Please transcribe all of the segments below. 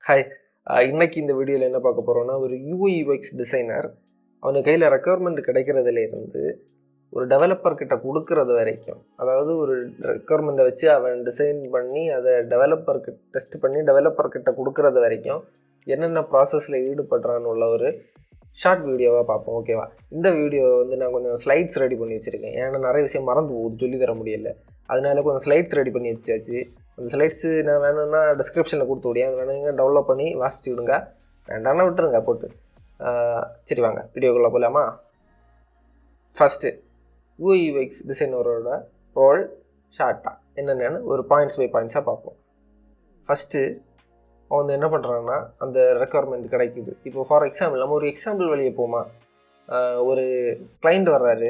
Hi, இன்னைக்கு இந்த வீடியோவில் என்ன பார்க்க போகிறோன்னா, ஒரு யூஐ யூஎக்ஸ் டிசைனர் அவனுக்கு கையில் ரெக்குயர்மெண்ட் கிடைக்கிறதுலேருந்து ஒரு டெவலப்பர்கிட்ட கொடுக்கறது வரைக்கும், அதாவது ஒரு ரெக்குயர்மெண்ட்டை வச்சு அவன் டிசைன் பண்ணி அதை டெவலப்பருக்கு டெஸ்ட் பண்ணி டெவலப்பர்கிட்ட கொடுக்கறது வரைக்கும் என்னென்ன ப்ராசஸில் ஈடுபடுறான்னு உள்ள ஒரு ஷார்ட் வீடியோவாக பார்ப்போம். ஓகேவா? இந்த வீடியோ நான் கொஞ்சம் ஸ்லைட்ஸ் ரெடி பண்ணி வச்சுருக்கேன். ஏன்னா நிறைய விஷயம் மறந்து போகுது, சொல்லி தர முடியல. அதனால கொஞ்சம் ஸ்லைட்ஸ் ரெடி பண்ணி வச்சாச்சு. அந்த ஸ்லைட்ஸு நான் வேணும்னா டிஸ்கிரிப்ஷனில் கொடுத்து விடியா, அது வேணுங்க டவுன்லோட் பண்ணி வாசிச்சு விடுங்க, வேண்டாம்னா விட்டுருங்க போட்டு. சரி, வாங்க வீடியோக்குள்ளே போகலாமா? ஃபஸ்ட்டு யூஐ யூஎக்ஸ் டிசைனரோட ரோல் ஷார்ட்டாக என்னென்னு ஒரு பாயிண்ட்ஸ் பை பாயிண்ட்ஸாக பார்ப்போம். ஃபஸ்ட்டு அவன் என்ன பண்ணுறான்னா, அந்த ரெக்குயர்மெண்ட் கிடைக்குது. இப்போ ஃபார் எக்ஸாம்பிள் நம்ம ஒரு எக்ஸாம்பிள் வெளியே போமா, ஒரு கிளைண்ட் வர்றாரு.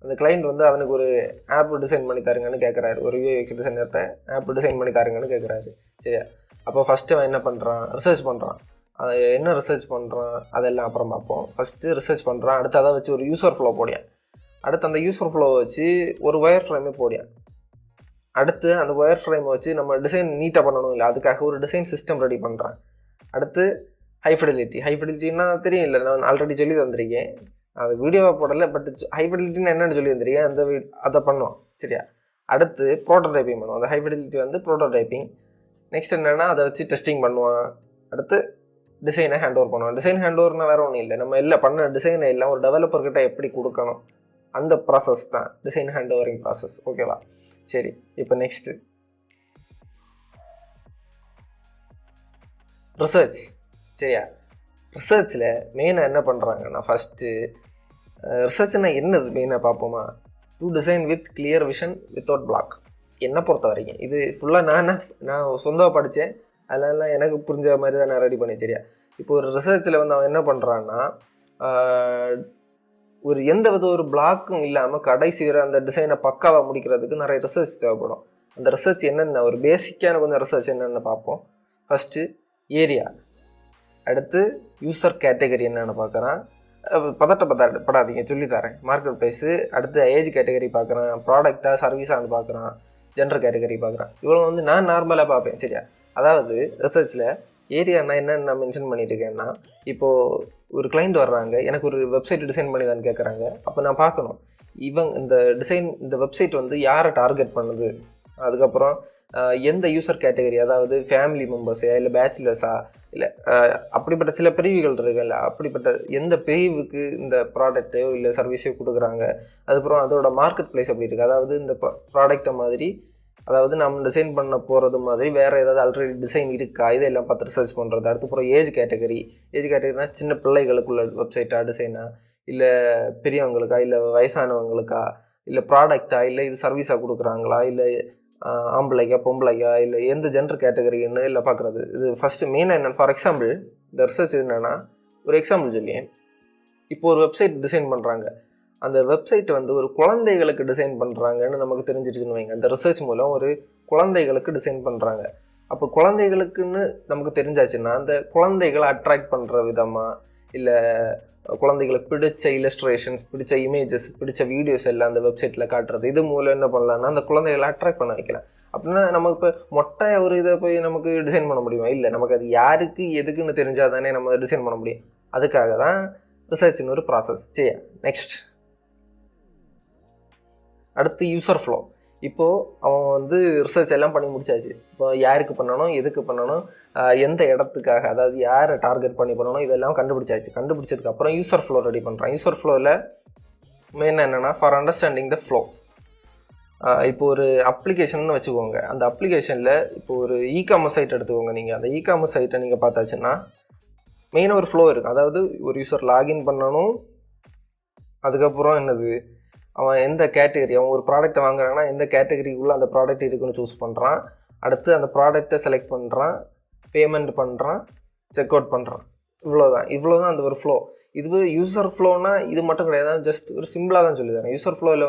அந்த கிளைண்ட் அவனுக்கு ஒரு ஆப் டிசைன் பண்ணி தாருங்கன்னு கேட்குறாரு. ஒரு யூஎக்ஸ் டிசைனர்கிட்ட ஆப் டிசைன் பண்ணி தாருங்கன்னு கேட்குறாரு. சரியா? அப்போ ஃபஸ்ட்டு அவன் என்ன பண்ணுறான், ரிசர்ச் பண்ணுறான். அதை என்ன ரிசர்ச் பண்ணுறான் அதெல்லாம் அப்புறம் பார்ப்போம். ஃபஸ்ட்டு ரிசர்ச் பண்ணுறான். அடுத்து அதை வச்சு ஒரு யூசர் ஃப்ளோ போடியான். அடுத்து அந்த யூசர் ஃப்ளோவை வச்சு ஒரு ஒயர் ஃப்ரேமே போடியான். அடுத்து அந்த ஒயர் ஃப்ரேமை வச்சு நம்ம டிசைன் நீட்டாக பண்ணணும் இல்லை, அதுக்காக ஒரு டிசைன் சிஸ்டம் ரெடி பண்ணுறான். அடுத்து ஹை ஃபிடிலிட்டின்னா தெரியும் இல்லை, நான் ஆல்ரெடி சொல்லி தந்திருக்கேன். அது வீடியோவை போடலை, பட் ஹை ஃபிடிலிட்டின்னு என்னென்னு சொல்லி தந்திருக்கேன். அதை பண்ணுவோம். சரியா? அடுத்து ப்ரோட்டோடைப்பிங் பண்ணுவோம். அந்த ஹை ஃபிடிலிட்டி ப்ரோட்டோடைப்பிங். நெக்ஸ்ட் என்னென்னா அதை வச்சு டெஸ்டிங் பண்ணுவான். அடுத்து டிசைனை ஹேண்ட் ஓவர் பண்ணுவான். டிசைன் ஹேண்ட் ஓவர்னா வேறு ஒன்றும் இல்லை, நம்ம எல்லாம் பண்ண டிசைனை எல்லாம் ஒரு டெவலப்பர்கிட்ட எப்படி கொடுக்கணும் அந்த ப்ராசஸ் தான் டிசைன் ஹேண்ட் ஓவரிங் ப்ராசஸ். ஓகேவா? சரி, இப்போ நெக்ஸ்ட்டு ரிசர்ச். சரியா? ரிசர்ச்சில் மெயினாக என்ன பண்ணுறாங்கன்னா, ஃபஸ்ட்டு ரிசர்ச்னா என்னது மெயினாக பார்ப்போமா. To design with clear vision without block. என்னை பொறுத்த வரைக்கும் இது ஃபுல்லாக நான் சொந்தமாக படித்தேன், அதெல்லாம் எனக்கு புரிஞ்ச மாதிரி தான் நான் ரெடி பண்ணேன். சரியா? இப்போ ஒரு ரிசர்ச்சில் அவன் என்ன பண்ணுறான்னா, ஒரு ஒரு பிளாக்கும் இல்லாமல் கடைசி வரை அந்த டிசைனை பக்காவாக முடிக்கிறதுக்கு நிறைய ரிசர்ச் தேவைப்படும். அந்த ரிசர்ச் என்னென்ன, ஒரு பேசிக்கான கொஞ்சம் ரிசர்ச் என்னென்னு பார்ப்போம். ஃபஸ்ட்டு ஏரியா, அடுத்து யூசர் கேட்டகரி என்னென்னு பார்க்குறான். படாதீங்க, சொல்லித்தரேன். மார்க்கெட் ப்ரைஸு, அடுத்து ஏஜ் கேட்டகரி பார்க்குறான், ப்ராடக்டாக சர்வீஸான்னு பார்க்குறான், ஜெண்டர் கேட்டகரி பார்க்குறான். இவ்வளோ நான் நார்மலாக பார்ப்பேன். சரியா? அதாவது ரிசர்ச்சில் ஏரியானா என்னென்னு நான் மென்ஷன் பண்ணியிருக்கேன்னா, இப்போது ஒரு கிளைண்ட் வர்றாங்க, எனக்கு ஒரு வெப்சைட் டிசைன் பண்ணி தான் கேட்குறாங்க. அப்போ நான் பார்க்கணும் இந்த வெப்சைட் யாரை டார்கெட் பண்ணுது, அதுக்கப்புறம் எந்த யூசர் கேட்டகரி, அதாவது ஃபேமிலி மெம்பர்ஸா இல்லை பேச்சுலர்ஸா, இல்லை அப்படிப்பட்ட சில பிரிவுகள் இருக்குல்ல, அப்படிப்பட்ட எந்த பிரிவுக்கு இந்த ப்ராடக்ட்டோ இல்லை சர்வீஸோ கொடுக்குறாங்க. அதுக்கப்புறம் அதோட மார்க்கெட் ப்ளேஸ் அப்படி இருக்குது, அதாவது இந்த ப்ராடக்டை மாதிரி, அதாவது நம்ம டிசைன் பண்ண போகிறது மாதிரி வேறு ஏதாவது ஆல்ரெடி டிசைன் இருக்கா, இதெல்லாம் பார்த்து ரிசர்ச் பண்ணுறது. அதுக்கப்புறம் ஏஜ் கேட்டகரினா சின்ன பிள்ளைகளுக்குள்ள வெப்சைட்டா, டிசைனா, இல்லை பெரியவங்களுக்கா, இல்லை வயசானவங்களுக்கா, இல்லை ப்ராடக்டா, இல்லை இது சர்வீஸாக கொடுக்குறாங்களா, இல்லை ஆம்பளைக்கா பொம்பளைக்கா, இல்லை எந்த ஜெண்டர் கேட்டகரின்னு இல்லை பார்க்குறது. இது ஃபஸ்ட்டு மெயினாக என்னென்னு, ஃபார் எக்ஸாம்பிள் இந்த ரிசர்ச் என்னென்னா, ஒரு எக்ஸாம்பிள் சொல்லியேன். இப்போ ஒரு வெப்சைட் டிசைன் பண்ணுறாங்க. அந்த வெப்சைட் ஒரு குழந்தைகளுக்கு டிசைன் பண்ணுறாங்கன்னு நமக்கு தெரிஞ்சிருச்சுன்னு வைங்க. அந்த ரிசர்ச் மூலம் ஒரு குழந்தைகளுக்கு டிசைன் பண்ணுறாங்க. அப்போ குழந்தைகளுக்குன்னு நமக்கு தெரிஞ்சாச்சுன்னா, அந்த குழந்தைகளை அட்ராக்ட் பண்ணுற விதமாக, இல்லை குழந்தைகளுக்கு பிடிச்ச இல்லஸ்ட்ரேஷன்ஸ், பிடிச்ச இமேஜஸ், பிடிச்ச வீடியோஸ் எல்லாம் அந்த வெப்சைட்டில் காட்டுறது. இது மூலம் என்ன பண்ணலான்னா, அந்த குழந்தைகளை அட்ராக்ட் பண்ண வைக்கலாம். அப்படின்னா நமக்கு இப்போ மொட்டை ஒரு இதை போய் நமக்கு டிசைன் பண்ண முடியுமா? இல்லை, நமக்கு அது யாருக்கு எதுக்குன்னு தெரிஞ்சால் தானே நம்ம டிசைன் பண்ண முடியும். அதுக்காக தான் ரிசர்ச்னு ஒரு ப்ராசஸ். சரியா? நெக்ஸ்ட் அடுத்து யூசர் ஃப்ளோ. இப்போது அவன் ரிசர்ச் எல்லாம் பண்ணி முடிச்சாச்சு. இப்போ யாருக்கு பண்ணணும், எதுக்கு பண்ணணும், எந்த இடத்துக்காக, அதாவது யாரை டார்கெட் பண்ணி பண்ணணும், இதெல்லாம் கண்டுபிடிச்சாச்சு. கண்டுபிடிச்சதுக்கப்புறம் யூசர் ஃப்ளோ ரெடி பண்ணுறான். யூசர் ஃப்ளோவில் மெயின் என்னென்னா, ஃபார் அண்டர்ஸ்டாண்டிங் த ஃப்ளோ. இப்போ ஒரு அப்ளிகேஷன் வச்சுக்கோங்க. அந்த அப்ளிகேஷனில் இப்போ ஒரு இகாமர்ஸ் சைட் எடுத்துக்கோங்க. நீங்கள் அந்த இகாமர்ஸ் சைட்டை நீங்கள் பார்த்தாச்சுன்னா மெயினாக ஒரு ஃப்ளோ இருக்குது. அதாவது ஒரு யூசர் லாகின் பண்ணணும், அதுக்கப்புறம் என்னது, அவன் எந்த கேட்டகரி, அவன் ஒரு ப்ராடக்ட்டை வாங்குறாங்கன்னா எந்த கேட்டகரிக்குள்ளே அந்த ப்ராடக்ட் இருக்குன்னு சூஸ் பண்ணுறான். அடுத்து அந்த ப்ராடக்டை செலக்ட் பண்ணுறான், பேமெண்ட் பண்ணுறான், செக் அவுட் பண்ணுறான். இவ்வளோதான் அந்த ஒரு ஃப்ளோ. இது யூசர் ஃப்ளோனா இது மட்டும் கிடையாது, ஜஸ்ட் ஒரு சிம்பிளாக தான் சொல்லி தரேன். யூசர் ஃப்ளோவில்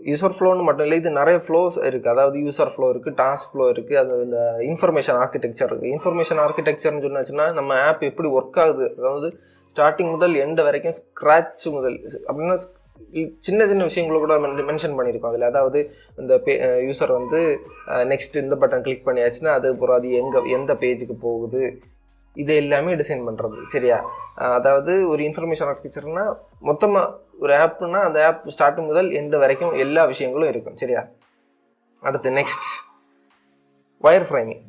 யூசர் ஃப்ளோன்னு மட்டும் இல்லை, இது நிறைய ஃப்ளோஸ் இருக்குது. அதாவது யூசர் ஃப்ளோ இருக்குது, டாஸ்க் ஃப்ளோ இருக்குது, அது இந்த இன்ஃபர்மேஷன் ஆர்கிடெக்சர் இருக்குது. இன்ஃபர்மேஷன் ஆர்கிடெக்சர்னு சொன்னாச்சுன்னா நம்ம ஆப் எப்படி ஒர்க் ஆகுது, அதாவது ஸ்டார்டிங் முதல் எண்டு வரைக்கும், ஸ்க்ராட்ச் முதல் அப்படின்னா சின்ன சின்ன விஷயங்களை கூட மென்ஷன் பண்ணியிருக்கோம் அதில். அதாவது இந்த யூசர் வந்து நெக்ஸ்ட் இந்த பட்டன் கிளிக் பண்ணியாச்சுன்னா அதுக்கப்புறம் அது எந்த பேஜுக்கு போகுது, இது எல்லாமே டிசைன் பண்ணுறது. சரியா? அதாவது ஒரு இன்ஃபர்மேஷன் ஆர்கிடெக்சர்னா மொத்தமாக ஒரு ஆப்னா அந்த ஆப் ஸ்டார்டிங் முதல் எண்டு வரைக்கும் எல்லா விஷயங்களும் இருக்கும். சரியா? அடுத்து நெக்ஸ்ட் வயர் ஃப்ரேமிங்.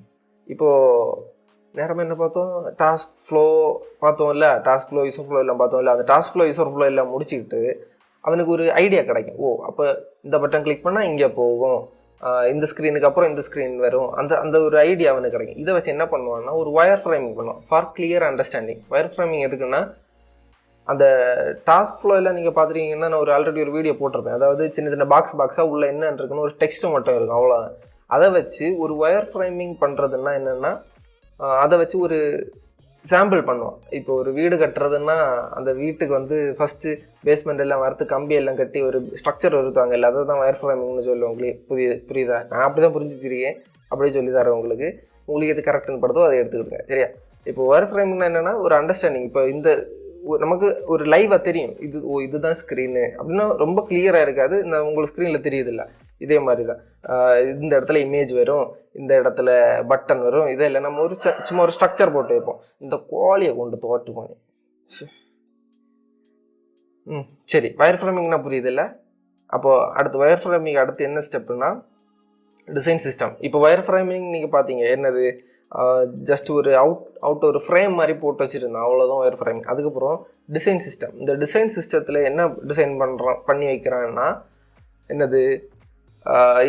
இப்போது நேரமாக என்ன பார்த்தோம், டாஸ்க் ஃப்ளோ பார்த்தோம்ல, டாஸ்க் ஃப்ளோ யூசர் ஃப்ளோ எல்லாம் பார்த்தோம்ல. அந்த டாஸ்க் ஃப்ளோ யூசர் ஃப்ளோ எல்லாம் முடிச்சுக்கிட்டு அவனுக்கு ஒரு ஐடியா கிடைக்கும். ஓ, அப்போ இந்த பட்டன் கிளிக் பண்ணால் இங்கே போகும், இந்த ஸ்க்ரீனுக்கு அப்புறம் இந்த ஸ்க்ரீன் வரும், அந்த ஒரு ஐடியா அவனுக்கு கிடைக்கும். இதை வச்சு என்ன பண்ணுவான்னா ஒரு வயர் ஃப்ரேமிங் பண்ணுவான் for clear understanding. Wire framing எதுக்குன்னா அந்த டாஸ்க் ஃப்ளோ எல்லாம் நீங்கள் பார்த்துருக்கீங்கன்னா, நான் ஆல்ரெடி ஒரு வீடியோ போட்டிருப்பேன். அதாவது சின்ன சின்ன பாக்ஸாக உள்ள என்னன்னு இருக்குன்னு ஒரு டெக்ஸ்ட்டு மட்டும் இருக்கும், அவ்வளோதான். அதை வச்சு ஒரு வயர் ஃப்ரேமிங் பண்ணுறதுன்னா என்னென்னா, அதை வச்சு ஒரு சாம்பிள் பண்ணுவோம். இப்போ ஒரு வீடு கட்டுறதுன்னா அந்த வீட்டுக்கு வந்து ஃபஸ்ட்டு பேஸ்மெண்ட் எல்லாம் வறுத்து கம்பி எல்லாம் கட்டி ஒரு ஸ்ட்ரக்சர் வருத்தாங்க இல்லை, அதை தான் வயர் ஃப்ரேமிங்னு சொல்லுவோம். உங்களுக்கு புரியுதா? நான் அப்படி தான் புரிஞ்சிச்சிருக்கேன், அப்படியே சொல்லி தரேன் உங்களுக்கு. உங்களுக்கு எது கரெக்டுன்னு படுதோ அதை எடுத்துக்கிடுங்க. சரியா? இப்போ வயர் ஃப்ரேமிங்னா என்னென்னா ஒரு அண்டர்ஸ்டாண்டிங். இப்போ நமக்கு ஒரு லைவாக தெரியும், இதுதான் ஸ்க்ரீனு அப்படின்னா ரொம்ப கிளியராக இருக்காது, உங்களுக்கு ஸ்க்ரீனில் தெரியுதில்ல. இதே மாதிரி தான் இந்த இடத்துல இமேஜ் வரும், இந்த இடத்துல பட்டன் வரும், இதெல்லாம் நம்ம சும்மா ஒரு ஸ்ட்ரக்சர் போட்டு வைப்போம். இந்த கோழியை கொண்டு தோட்டு போனி. சரி, வயர் ஃப்ரேமிங்னா புரியுது இல்லை? அப்போது அடுத்து வயர் ஃப்ரேமிங் அடுத்து என்ன ஸ்டெப்புனா டிசைன் சிஸ்டம். இப்போ வயர் ஃப்ரேமிங் நீங்கள் பார்த்தீங்க என்னது, ஜஸ்ட் ஒரு ஒரு ஃப்ரேம் மாதிரி போட்டு வச்சுருந்தோம், அவ்வளோதான் வயர் ஃப்ரேமிங். அதுக்கப்புறம் டிசைன் சிஸ்டம். இந்த டிசைன் சிஸ்டத்தில் என்ன டிசைன் பண்ணி வைக்கிறான்னா என்னது,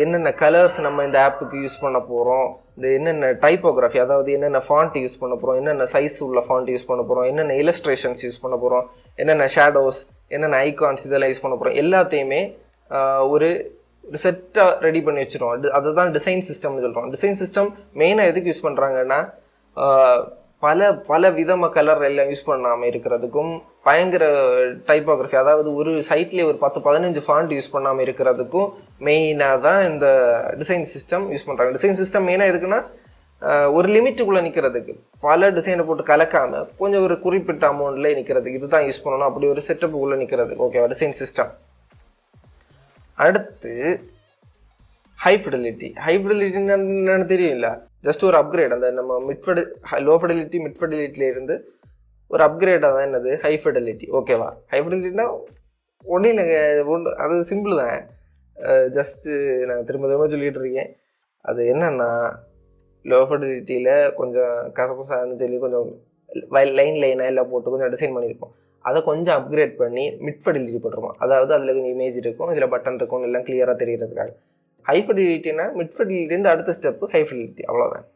என்னென்ன கலர்ஸ் நம்ம இந்த ஆப்புக்கு யூஸ் பண்ண போகிறோம், இந்த என்னென்ன டைப்போகிராஃபி, அதாவது என்னென்ன ஃபாண்ட் யூஸ் பண்ண போகிறோம், என்னென்ன சைஸ் உள்ள ஃபாண்ட் யூஸ் பண்ண போகிறோம், என்னென்ன இல்லஸ்ட்ரேஷன்ஸ் யூஸ் பண்ண போகிறோம், என்னென்ன ஷேடோஸ், என்னென்ன ஐகான்ஸ், இதெல்லாம் யூஸ் பண்ண போகிறோம், எல்லாத்தையுமே ஒரு செட்டாக ரெடி பண்ணி வச்சுருவோம். அதுதான் டிசைன் சிஸ்டம்னு சொல்கிறோம். டிசைன் சிஸ்டம் மெயினாக எதுக்கு யூஸ் பண்ணுறாங்கன்னா பல விதமாக கலர் எல்லாம் யூஸ் பண்ணாமல் இருக்கிறதுக்கும், பயங்கர டைப்போகிராஃபி, அதாவது ஒரு சைட்லேயே ஒரு 10-15 ஃபாண்ட் யூஸ் பண்ணாமல் இருக்கிறதுக்கும் மெயினாக தான் இந்த டிசைன் சிஸ்டம் யூஸ் பண்ணுறாங்க. டிசைன் சிஸ்டம் மெயினாக எதுக்குன்னா ஒரு லிமிட்டுக்குள்ளே நிற்கிறதுக்கு, பல டிசைனை போட்டு கலக்காமல் கொஞ்சம் ஒரு குறிப்பிட்ட அமௌண்ட்லேயே நிற்கிறதுக்கு இதுதான் யூஸ் பண்ணணும். அப்படி ஒரு செட்டப்புக்குள்ளே நிற்கிறதுக்கு ஓகேவா டிசைன் சிஸ்டம். அடுத்து ஹை ஃபிடலிட்டி. ஹை ஃபிடலிட்டின்னு என்னென்னு தெரியல, ஜஸ்ட் ஒரு அப்கிரேட். அந்த நம்ம லோ ஃபிடலிட்டி மிட் ஃபிடலிட்டியிலேருந்து ஒரு அப்கிரேடாக தான் என்னது ஹை ஃபிடலிட்டி. ஓகேவா? ஹை ஃபிடலிட்டினா ஒன்று அது சிம்பிள் தான். ஜஸ்ட்டு நான் திரும்ப சொல்லிகிட்டு இருக்கேன். அது என்னென்னா லோ ஃபிடலிட்டியில் கொஞ்சம் கசகசான்னு சொல்லி கொஞ்சம் லைனாக எல்லாம் போட்டு கொஞ்சம் டிசைன் பண்ணியிருப்போம். அதை கொஞ்சம் அப்கிரேட் பண்ணி மிட் ஃபிடலிட்டி போட்டுருவோம். அதாவது அதில் கொஞ்சம் இமேஜ் இருக்கும், இதில் பட்டன் இருக்கும், எல்லாம் கிளியராக தெரிகிறதுக்காக. ஹை ஃபிடலிட்டினா மிட் ஃபிடலிட்டிலேருந்து அடுத்த ஸ்டெப்பு ஹை ஃபிடலிட்டி, அவ்வளோதான்.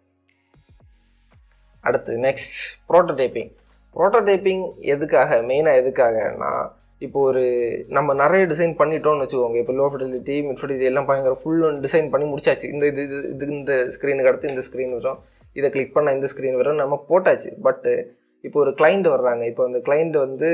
அடுத்து நெக்ஸ்ட் ப்ரோட்டோடைப்பிங். ப்ரோட்டோடைப்பிங் மெயினாக எதுக்காகனா, இப்போ நம்ம நிறைய டிசைன் பண்ணிட்டோம்னு வச்சுக்கோங்க. இப்போ லோ ஃபிடலிட்டி மிட் ஃபிடலிட்டி எல்லாம் பயங்கர ஃபுல் டிசைன் பண்ணி முடிச்சாச்சு. இந்த ஸ்க்ரீனுக்கு அடுத்து இந்த ஸ்க்ரீன் வரும், இதை கிளிக் பண்ணால் இந்த ஸ்க்ரீன் வரும், நம்ம போட்டாச்சு. பட்டு இப்போ ஒரு கிளைண்ட் வர்றாங்க. இப்போ அந்த கிளைண்ட் வந்து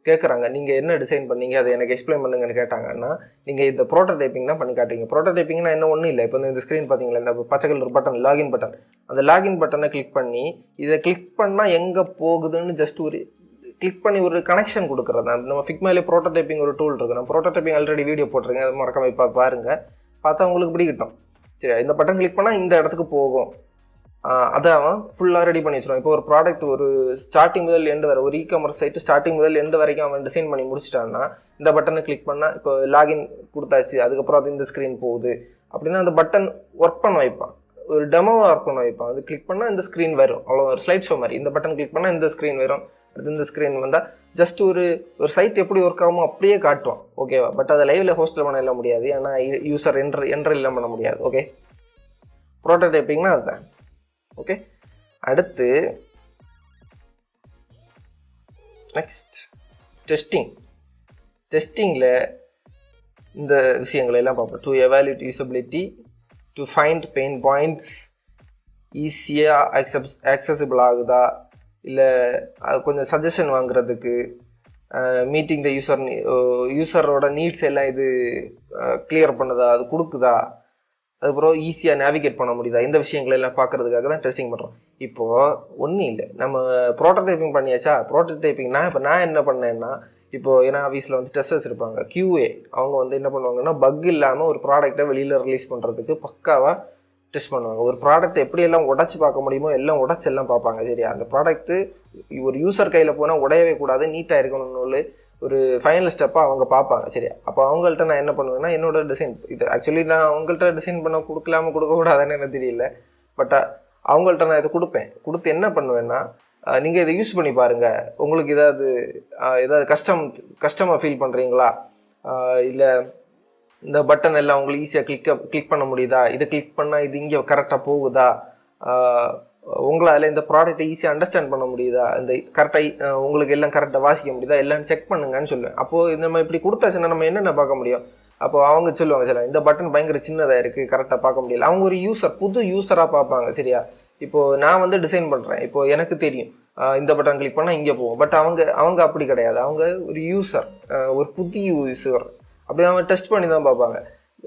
கேட்குறாங்க, நீங்கள் என்ன டிசைன் பண்ணீங்க, அதை எனக்கு எக்ஸ்பிளைன் பண்ணுங்கன்னு கேட்டாங்கன்னா, நீங்கள் இந்த ப்ரோட்டோடைப்பிங் தான் பண்ணி காட்டுவீங்க. ப்ரோட்டோடைப்பிங்னா என்ன ஒன்றும் இல்லை. இப்போ இந்த ஸ்க்ரீன் பார்த்தீங்களா, இந்த பச்சை கலர் பட்டன் லாகின் பட்டன், அந்த லாகின் பட்டனை கிளிக் பண்ணி இதை கிளிக் பண்ணால் எங்கே போகுதுன்னு ஜஸ்ட் ஒரு கிளிக் பண்ணி ஒரு கனெக்ஷன் கொடுக்குறது. நம்ம ஃபிக்மாலே ப்ரோட்டோடைப்பிங் ஒரு டூல் இருக்குது. நான் ப்ரோட்டோடைப்பிங் ஆல்ரெடி வீடியோ போட்டிருக்கேன், அது மறக்காம பாருங்கள், பார்த்தா உங்களுக்கு பிடிக்கட்டும். சரி, இந்த பட்டன் கிளிக் பண்ணால் இந்த இடத்துக்கு போகும். அதை அவன் ஃபுல்லாக ரெடி பண்ணி வச்சுருவான். இப்போ ஒரு ப்ராடக்ட் ஒரு ஸ்டார்டிங் முதல் எண்டு வரை, ஒரு இ-காமர்ஸ் சைட்டு ஸ்டார்டிங் முதல் எண்டு வரைக்கும் அவன் டிசைன் பண்ணி முடிச்சிட்டான்னா, இந்த பட்டனை கிளிக் பண்ணால் இப்போ லாகின் கொடுத்தாச்சு, அதுக்கப்புறம் அது இந்த ஸ்க்ரீன் போகுது அப்படின்னா அந்த பட்டன் ஒர்க் பண்ண வைப்பான், ஒரு டெமோவாக ஒர்க் பண்ண வைப்பான். அது கிளிக் பண்ணால் இந்த ஸ்க்ரீன் வரும், அவ்வளோ ஒரு ஸ்லைட் ஷோ மாதிரி. இந்த பட்டன் கிளிக் பண்ணால் இந்த ஸ்க்ரீன் வரும், அடுத்து இந்த ஸ்க்ரீன் வந்தால் ஜஸ்ட் ஒரு சைட் எப்படி ஒர்க் ஆகுமோ அப்படியே காட்டுவான். ஓகேவா? பட் அதை லைவில் ஹோஸ்ட்டில் பண்ண எல்லாம் முடியாது, ஏன்னா யூசர் என்ட்ரு எல்லாம் பண்ண முடியாது. ஓகே, ப்ரோட்டோடைப்பிங்னா அதுதான். ஓகே, அடுத்து நெக்ஸ்ட் டெஸ்டிங்கில் இந்த விஷயங்களை எல்லாம் பார்ப்போம். To evaluate usability, to find pain points, ஈஸியாக ஆக்சசிபிள் ஆகுதா, இல்லை கொஞ்சம் சஜஷன் வாங்குறதுக்கு, மீட்டிங் த யூசரோட நீட்ஸ் எல்லாம் இது கிளியர் பண்ணுதா, அது கொடுக்குதா, அதுக்கப்புறம் ஈஸியாக நேவிகேட் பண்ண முடியுதா, இந்த விஷயங்கள் எல்லாம் பார்க்குறதுக்காக தான் டெஸ்டிங் பண்ணுறோம். இப்போது ஒன்றும் இல்லை, நம்ம ப்ரோட்டோடைப்பிங் பண்ணியாச்சா. ப்ரோட்டோடைப்பிங்னா இப்போ நான் என்ன பண்ணேன்னா, இப்போது ஏன்னா ஆஃபீஸில் வந்து டெஸ்டர்ஸ் இருப்பாங்க, QA அவங்க வந்து என்ன பண்ணுவாங்கன்னா பக் இல்லாமல் ஒரு ப்ராடக்ட்டை வெளியில் ரிலீஸ் பண்ணுறதுக்கு பக்காவாக டெஸ்ட் பண்ணுவாங்க. ஒரு ப்ராடக்ட் எப்படியெல்லாம் உடச்சி பார்க்க முடியுமோ எல்லாம் உடச்சி எல்லாம் பார்ப்பாங்க. சரியா, அந்த ப்ராடக்ட்டு ஒரு யூசர் கையில் போனால் உடையவே கூடாது, நீட்டாக இருக்கணும்னு ஒரு ஃபைனல் ஸ்டெப்பாக அவங்க பார்ப்பாங்க. சரியா, அப்போ அவங்கள்ட்ட நான் என்ன பண்ணுவேன்னா என்னோட டிசைன் இது ஆக்சுவலி நான் அவங்கள்ட்ட டிசைன் பண்ண கொடுக்கக்கூடாதுன்னு எனக்கு தெரியல. பட் அவங்கள்ட்ட நான் இதை கொடுத்து என்ன பண்ணுவேன்னா நீங்கள் இதை யூஸ் பண்ணி பாருங்கள், உங்களுக்கு ஏதாவது கஷ்டமாக ஃபீல் பண்ணுறீங்களா, இல்லை இந்த பட்டன் எல்லாம் உங்களுக்கு ஈஸியாக கிளிக் பண்ண முடியுதா, இதை கிளிக் பண்ணால் இது இங்கே கரெக்டாக போகுதா, உங்களால் இந்த ப்ராடக்ட்டை ஈஸியாக அண்டர்ஸ்டாண்ட் பண்ண முடியுதா, இந்த கரெக்டாக உங்களுக்கு எல்லாம் கரெக்டாக வாசிக்க முடியுதா, எல்லாம் செக் பண்ணுங்கன்னு சொல்லுவேன். அப்போது நம்ம இப்படி கொடுத்தாச்சுன்னா நம்ம என்னென்ன பார்க்க முடியும். அப்போ அவங்க சொல்லுவாங்க, சரி இந்த பட்டன் பயங்கர சின்னதாக இருக்குது, கரெக்டாக பார்க்க முடியல. அவங்க ஒரு புது யூஸராக பார்ப்பாங்க. சரியா, இப்போது நான் வந்து டிசைன் பண்ணுறேன், இப்போது எனக்கு தெரியும் இந்த பட்டன் கிளிக் பண்ணால் இங்கே போகும். பட் அவங்க அப்படி கிடையாது, அவங்க ஒரு யூஸர், ஒரு புதிய யூஸர். அப்படி அவங்க டெஸ்ட் பண்ணி தான் பார்ப்பாங்க,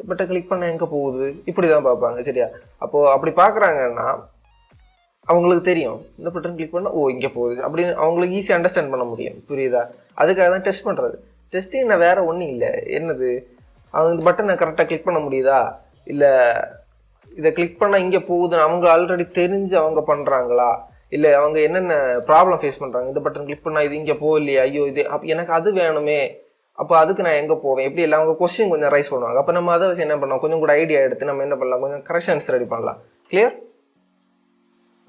பட்டன் கிளிக் பண்ணால் எங்கே போகுது, இப்படி தான் பார்ப்பாங்க. சரியா, அப்போது அப்படி பார்க்குறாங்கன்னா அவங்களுக்கு தெரியும் இந்த பட்டன் கிளிக் பண்ணால் இங்கே போகுது அப்படின்னு அவங்களுக்கு ஈஸியாக அண்டர்ஸ்டாண்ட் பண்ண முடியும். புரியுதா, அதுக்காக தான் டெஸ்ட் பண்ணுறது. டெஸ்டிங் நான் வேறு ஒன்றும் இல்லை, என்னது அவங்க இந்த பட்டனை கரெக்டாக கிளிக் பண்ண முடியுதா, இல்லை இதை கிளிக் பண்ணால் இங்கே போகுதுன்னு அவங்க ஆல்ரெடி தெரிஞ்சு அவங்க பண்ணுறாங்களா, இல்லை அவங்க என்னென்ன ப்ராப்ளம் ஃபேஸ் பண்ணுறாங்க, இந்த பட்டன் கிளிக் பண்ணால் இது இங்கே போகலையே, ஐயோ இது எனக்கு அது வேணுமே, அப்போ அதுக்கு நான் எங்கே போவேன், எப்படி இல்லை அவங்க கொஸ்டின் கொஞ்சம் ரைஸ் பண்ணுவாங்க. அப்போ நம்ம அதை வச்சு என்ன பண்ணலாம், கொஞ்சம் கூட ஐடியா எடுத்து நம்ம என்ன பண்ணலாம், கொஞ்சம் கரெக்ஷன்ஸ் ரெடி பண்ணலாம். கிளியர்?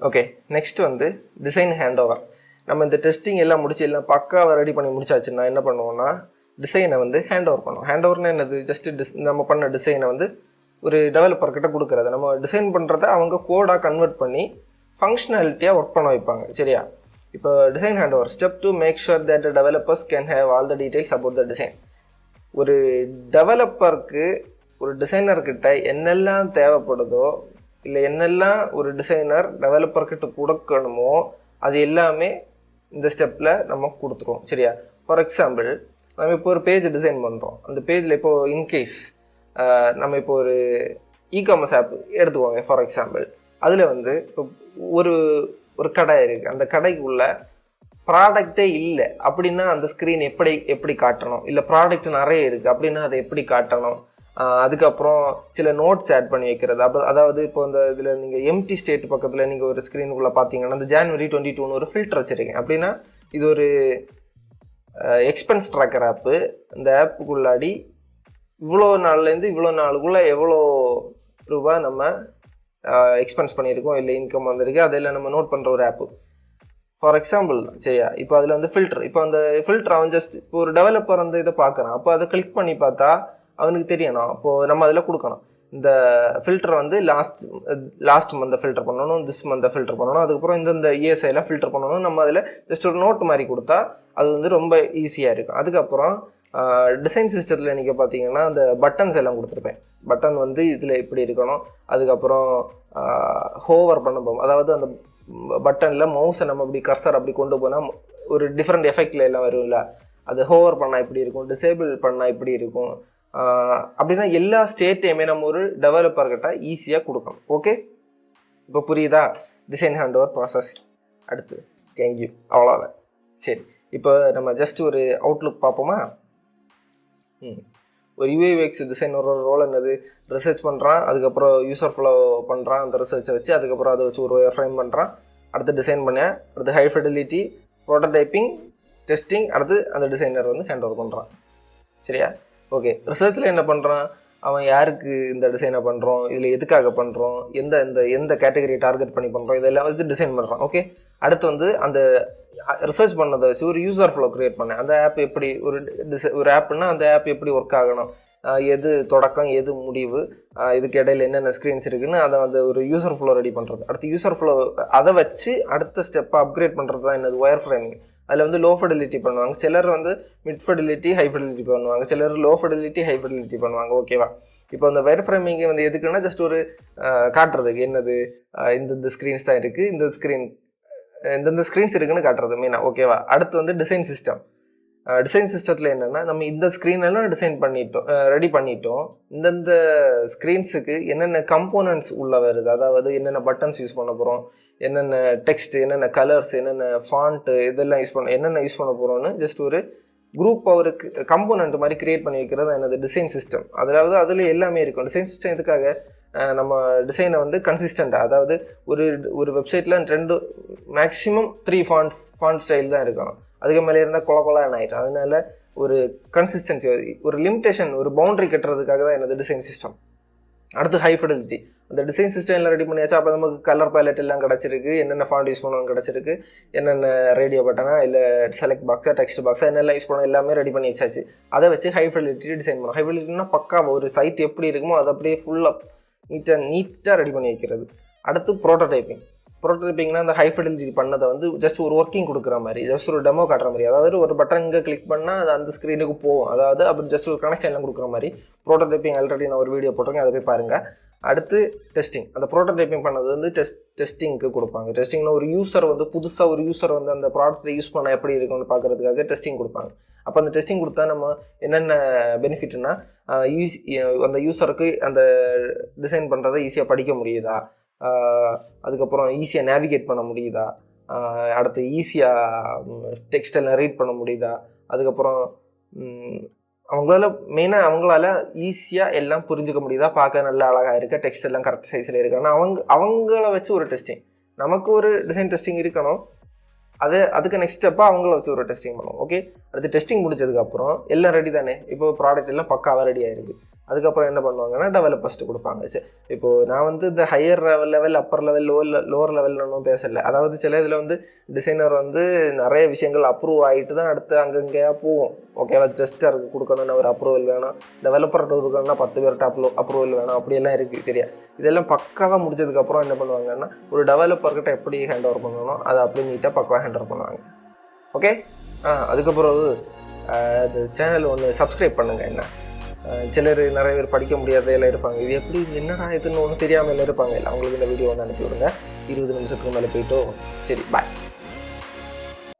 ஓகே, நெக்ஸ்ட் வந்து டிசைன் ஹேண்ட் ஓவர். நம்ம இந்த டெஸ்டிங் எல்லாம் முடிச்சு எல்லாம் பக்காவாக ரெடி பண்ணி முடிச்சாச்சுன்னா என்ன பண்ணுவோம்னா டிசைனை வந்து ஹேண்ட் ஓவர் பண்ணுவோம். ஹேண்ட் ஓவர்னா என்னது, ஜஸ்ட்டு நம்ம பண்ண டிசைனை வந்து ஒரு டெவலப்பர்கிட்ட கொடுக்குறது. நம்ம டிசைன் பண்ணுறத அவங்க கோடாக கன்வெர்ட் பண்ணி ஃபங்க்ஷனாலிட்டியாக ஒர்க் பண்ண வைப்பாங்க. சரியா, இப்போ design hand over step to make sure that developers can have all the details about the design. ஒரு டெவலப்பருக்கு ஒரு டிசைனர்கிட்ட என்னெல்லாம் தேவைப்படுதோ இல்லை என்னெல்லாம் ஒரு டிசைனர் டெவலப்பர்கிட்ட கொடுக்கணுமோ அது எல்லாமே இந்த ஸ்டெப்பில் நம்ம கொடுத்துருவோம். சரியா, ஃபார் எக்ஸாம்பிள் நம்ம இப்போ ஒரு பேஜ் டிசைன் பண்ணுறோம், அந்த பேஜில் இப்போது இன்கேஸ் நம்ம இப்போ ஒரு இ-காமர்ஸ் ஆப் எடுத்துக்கோங்க ஃபார் எக்ஸாம்பிள். அதில் வந்து இப்போ ஒரு கடை இருக்குது, அந்த கடைக்குள்ள ப்ராடக்டே இல்லை அப்படின்னா அந்த ஸ்க்ரீன் எப்படி காட்டணும், இல்லை ப்ராடக்ட் நிறைய இருக்குது அப்படின்னா அதை எப்படி காட்டணும், அதுக்கப்புறம் சில நோட்ஸ் ஆட் பண்ணி வைக்கிறது. அதாவது இப்போ இந்த இதில் நீங்கள் எம்டி ஸ்டேட் பக்கத்தில் நீங்கள் ஒரு ஸ்க்ரீனுக்குள்ளே பார்த்தீங்கன்னா அந்த January 22 ஒரு ஃபில்டர் வச்சுருக்கேன் அப்படின்னா இது ஒரு எக்ஸ்பென்ஸ் ட்ராக்கர் ஆப்பு. இந்த ஆப்புக்குள்ளாடி இவ்வளோ நாள்லேருந்து இவ்வளோ நாளுக்குள்ளே எவ்வளோ ரூபா நம்ம எக்ஸ்பென்ஸ் பண்ணியிருக்கோம், இல்லை இன்கம் வந்திருக்கு, அதெல்லாம் நம்ம நோட் பண்ணுற ஒரு ஆப்பு ஃபார் எக்ஸாம்பிள் தான். சரியா, இப்போ அதில் வந்து ஃபில்டர், இப்போ அந்த ஃபில்டர் அவன் ஜஸ்ட் இப்போ ஒரு டெவலப்பர் வந்து இதை பார்க்குறான், அப்போ அதை கிளிக் பண்ணி பார்த்தா அவனுக்கு தெரியணும். அப்போது நம்ம அதில் கொடுக்கணும் இந்த ஃபில்டர் வந்து லாஸ்ட் மந்தை ஃபில்டர் பண்ணணும், திஸ் மந்தை ஃபில்டர் பண்ணணும், அதுக்கப்புறம் இந்தந்த இஎஸ்ஐலாம் ஃபில்டர் பண்ணணும். நம்ம அதில் ஜஸ்ட் ஒரு நோட் மாதிரி கொடுத்தா அது வந்து ரொம்ப ஈஸியாக இருக்கும். அதுக்கப்புறம் டிசைன் சிஸ்டத்தில் நீங்கள் பார்த்தீங்கன்னா அந்த பட்டன்ஸ் எல்லாம் கொடுத்துருப்பேன். பட்டன் வந்து இதில் எப்படி இருக்கணும், அதுக்கப்புறம் ஹோவர் பண்ண போகும், அதாவது அந்த பட்டனில் மவுஸை நம்ம அப்படி கர்சர் அப்படி கொண்டு போனால் ஒரு டிஃப்ரெண்ட் எஃபெக்டில் எல்லாம் வரும்ல, அது ஹோவர் பண்ணால் இப்படி இருக்கும், டிசேபிள் பண்ணால் இப்படி இருக்கும், அப்படின்னா எல்லா ஸ்டேட்டையுமே நம்ம ஒரு டெவலப்பர்கிட்ட ஈஸியாக கொடுக்கணும். ஓகே, இப்போ புரியுதா டிசைன் ஹேண்ட் ஓவர் ப்ராசஸ். அடுத்து தேங்க்யூ, அவ்வளோதான். சரி, இப்போ நம்ம ஜஸ்ட் ஒரு அவுட்லுக் பார்ப்போமா. ஒரு UIUX டிசைன் ஒரு ரோல் என்னது, ரிசர்ச் பண்ணுறான், அதுக்கப்புறம் யூசர் ஃப்ளோ பண்ணுறான், அந்த ரிசர்ச்சை வச்சு அதுக்கப்புறம் அதை வச்சு ஒரு ஃப்ரேம் பண்ணுறான், அடுத்து டிசைன் பண்ணேன், அடுத்து ஹை ஃபிடலிட்டி, ப்ரோட்டோடைப்பிங், டெஸ்டிங், அடுத்து அந்த டிசைனர் வந்து ஹேண்ட் ஓவர் பண்ணுறான். சரியா, ஓகே. ரிசர்ச்சில் என்ன பண்ணுறான், அவன் யாருக்கு இந்த டிசைனை பண்ணுறோம், இதில் எதுக்காக பண்ணுறோம், எந்த கேட்டகரியை டார்கெட் பண்ணி பண்ணுறோம், இதெல்லாம் வச்சு டிசைன் பண்ணுறான். ஓகே, அடுத்து வந்து அந்த ரிசர்ச் பண்ணதை வச்சு ஒரு யூசர் ஃப்ளோ க்ரியேட் பண்ணேன். அந்த ஆப் எப்படி ஒரு ஆப்னா அந்த ஆப் எப்படி ஒர்க் ஆகணும், எது தொடக்கம் எது முடிவு, இதுக்கு இடையில் என்னென்ன ஸ்க்ரீன்ஸ் இருக்குதுன்னு அதை வந்து ஒரு யூசர் ஃப்ளோ ரெடி பண்ணுறது. அடுத்து யூசர் ஃப்ளோ அதை வச்சு அடுத்த ஸ்டெப்பை அப்கிரேட் பண்ணுறது தான் என்னது ஒயர் ஃப்ரேமிங். அதில் வந்து லோ ஃபிடலிட்டி பண்ணுவாங்க, சிலர் வந்து மிட் ஃபிடலிட்டி ஹை ஃபிடலிட்டி பண்ணுவாங்க, சிலர் லோ ஃபிடலிட்டி ஹை ஃபிடலிட்டி பண்ணுவாங்க. ஓகேவா, இப்போ அந்த ஒயர் ஃப்ரேமிங் வந்து எதுக்குன்னா ஜஸ்ட் ஒரு காட்டுறதுக்கு என்னது இந்த ஸ்க்ரீன்ஸ் தான் இருக்குது, இந்த ஸ்க்ரீன்ஸ் இருக்குன்னு காட்டுறது மெயினாக. ஓகேவா, அடுத்து வந்து டிசைன் சிஸ்டம். டிசைன் சிஸ்டத்தில் என்னென்னா நம்ம இந்த ஸ்க்ரீனெல்லாம் ரெடி பண்ணிட்டோம், இந்தந்த ஸ்க்ரீன்ஸுக்கு என்னென்ன கம்போனன்ட்ஸ் உள்ளே வருது, அதாவது என்னென்ன பட்டன்ஸ் யூஸ் பண்ண போகிறோம், என்னென்ன டெக்ஸ்ட், என்னென்ன கலர்ஸ், என்னென்ன ஃபாண்ட்டு, இதெல்லாம் என்னென்ன யூஸ் பண்ண போகிறோன்னு ஜஸ்ட் ஒரு குரூப் ஒரு கம்போனண்ட் மாதிரி கிரியேட் பண்ணி வைக்கிறது என்னது டிசைன் சிஸ்டம். அதாவது அதில் எல்லாமே இருக்கும். டிசைன் சிஸ்டம் எதுக்காக, நம்ம டிசைனை வந்து கன்சிஸ்டண்ட்டாக, அதாவது ஒரு வெப்சைட்டில் 2 மேக்ஸிமம் 3 ஃபாண்ட் ஸ்டைல் தான் இருக்கும். அதுக்கு மேலே இருந்தால் கொலான்னு ஆகிடும். அதனால ஒரு கன்சிஸ்டன்சி, ஒரு லிமிட்டேஷன், ஒரு பவுண்டரி கட்டுறதுக்காக தான் என்னது டிசைன் சிஸ்டம். அடுத்து ஹை ஃபிடலிட்டி. அந்த டிசைன் சிஸ்டம் எல்லாம் ரெடி பண்ணியாச்சு. அப்போ நமக்கு கலர் பேலட் எல்லாம் கிடச்சிருக்கு, என்னென்ன ஃபாண்ட் யூஸ் பண்ணணும் கிடச்சிருக்கு, என்னென்ன ரேடியோ பட்டனா இல்லை செலக்ட் பாக்ஸா டெக்ஸ்ட் பாக்ஸா என்னெல்லாம் யூஸ் பண்ணணும் எல்லாமே ரெடி பண்ணி வச்சாச்சு. அதை வச்சு ஹை ஃபிடலிட்டி டிசைன் பண்ணணும். ஹை ஃபிடலிட்டினா பக்காவாக ஒரு சைட் எப்படி இருக்குமோ அதை அப்படியே ஃபுல்லாக நீட்டாக ரெடி பண்ணி வைக்கிறது. அடுத்து ப்ரோட்டோடைப்பிங்னா அந்த ஹை ஃபிடலிட்டி பண்ணதை வந்து ஜஸ்ட் ஒரு ஒர்க்கிங் கொடுக்குற மாதிரி, ஜஸ்ட் ஒரு டெமோ காட்டுற மாதிரி, அதாவது ஒரு பட்டன் இங்கே கிளிக் பண்ணால் அது அந்த ஸ்க்ரீனுக்கு போகும், அதாவது அப்படி ஜஸ்ட் ஒரு கனெக்ஷன்லாம் கொடுக்குற மாதிரி ப்ரோட்டோடைப்பிங். ஆல்ரெடி நான் ஒரு வீடியோ போட்டிருக்கேன், அதை போய் பாருங்கள். அடுத்து டெஸ்டிங். அந்த ப்ரோட்டோடைப்பிங் பண்ணது வந்து டெஸ்டிங்க்கு கொடுப்பாங்க. டெஸ்டிங்னா ஒரு யூசர் வந்து புதுசாக ஒரு யூசர் வந்து அந்த ப்ராடக்ட்டை யூஸ் பண்ண எப்படி இருக்குன்னு பார்க்குறதுக்காக டெஸ்டிங் கொடுப்பாங்க. அப்போ அந்த டெஸ்டிங் கொடுத்தா நம்ம என்னென்ன பெனிஃபிட்னா, அந்த யூசருக்கு அந்த டிசைன் பண்ணுறதை ஈஸியாக படிக்க முடியுதா, அதுக்கப்புறம் ஈஸியாக நேவிகேட் பண்ண முடியுதா, அடுத்து ஈஸியாக டெக்ஸ்டெல்லாம் ரீட் பண்ண முடியுதா, அதுக்கப்புறம் அவங்களால ஈஸியாக எல்லாம் புரிஞ்சுக்க முடியுதா, பார்க்க நல்லா அழகாக இருக்கா, டெக்ஸ்ட் எல்லாம் கரெக்ட் சைஸில் இருக்கான்னா அவங்கள வச்சு ஒரு டெஸ்டிங். நமக்கு ஒரு டிசைன் டெஸ்டிங் இருக்கணும், அதுக்கு நெக்ஸ்ட் ஸ்டெப்பாக அவங்கள வச்சு ஒரு டெஸ்டிங் பண்ணுவோம். ஓகே, அடுத்து டெஸ்டிங் முடிச்சதுக்கப்புறம் எல்லாம் ரெடி தானே, இப்போ ப்ராடக்ட் எல்லாம் பக்காவாக ரெடி ஆகிருக்கு. அதுக்கப்புறம் என்ன பண்ணுவாங்கன்னா டெவலப்பர்ஸ்ட்டு கொடுப்பாங்க. சரி, இப்போது நான் வந்து இந்த higher level upper level lower லெவலில் ஒன்றும் பேசலை. அதாவது சில இதில் வந்து டிசைனர் வந்து நிறைய விஷயங்கள் அப்ரூவ் ஆகிட்டு தான் அடுத்து அங்கங்கேயா போகும். ஓகேவா, டெஸ்டருக்கு கொடுக்கணும்னு ஒரு அப்ரூவல் வேணும், டெவலப்பர்கிட்ட கொடுக்கணும்னா 10 பேர்கிட்ட அப்ரூவல் வேணும், அப்படியெல்லாம் இருக்குது. சரியா, இதெல்லாம் பக்காவாக முடிச்சதுக்கப்புறம் என்ன பண்ணுவாங்கன்னா ஒரு டெவலப்பர்கிட்ட எப்படி ஹேண்ட் ஓவர் பண்ணணும் அதை அப்படி நீட்டாக பக்காவாக ஹேண்ட் ஓவர் பண்ணுவாங்க. ஓகே, அதுக்கப்புறம் இந்த சேனல் ஒன்று சப்ஸ்கிரைப் பண்ணுங்கள். என்ன சிலர் நிறைய பேர் படிக்க முடியாத எல்லாம் இருப்பாங்க, இது எப்படி என்னடா இதுன்னு ஒன்றும் தெரியாமல் எல்லாம் இருப்பாங்க. இல்லை, அவங்களுக்கு இந்த வீடியோ வந்து அனுப்பி விடுங்க. 20 நிமிஷத்துக்கு மேலே போயிட்டோ. சரி, பாய்.